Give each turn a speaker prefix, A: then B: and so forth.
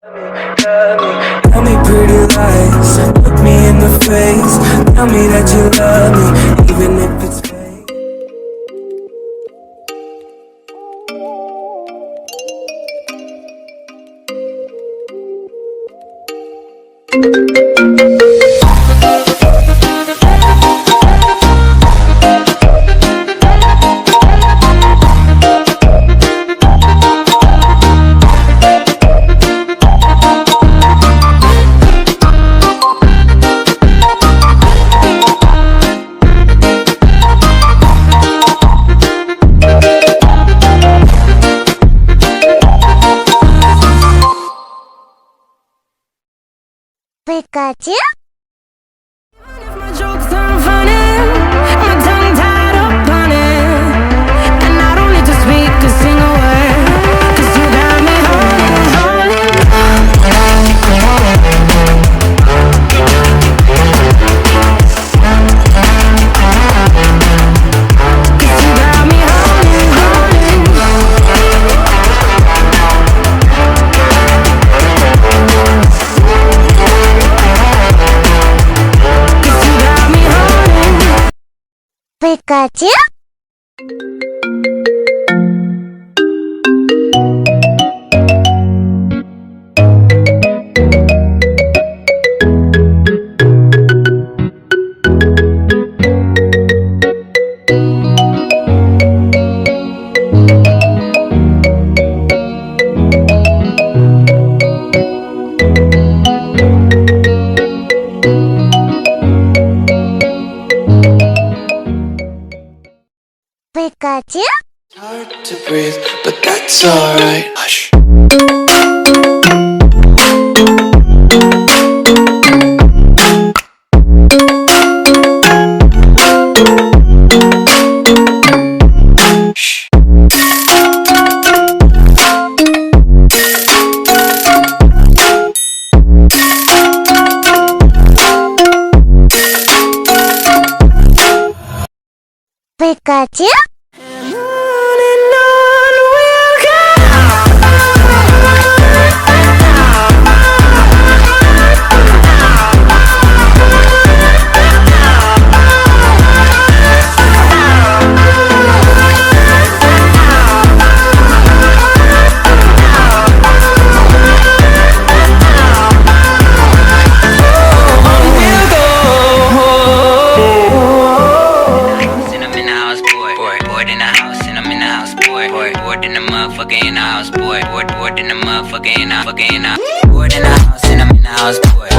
A: Tell me pretty lies, look me in the face. Tell me that you love me, even if it's fake.
B: Pikachu?
C: My jokes aren't funny, my tongue tied up on it, and I don't need to speak a single word, 'cause you got me holding, holding. 'Cause you got me holding, holding.
B: Pikachu? Pikachu?
A: Hard to breathe, but that's alright. Hush.
B: Pikachu?
C: And on we'll go. Bored in the motherfucker in the house, boy. Bored in the motherfucker in the house, and I'm in the house, boy.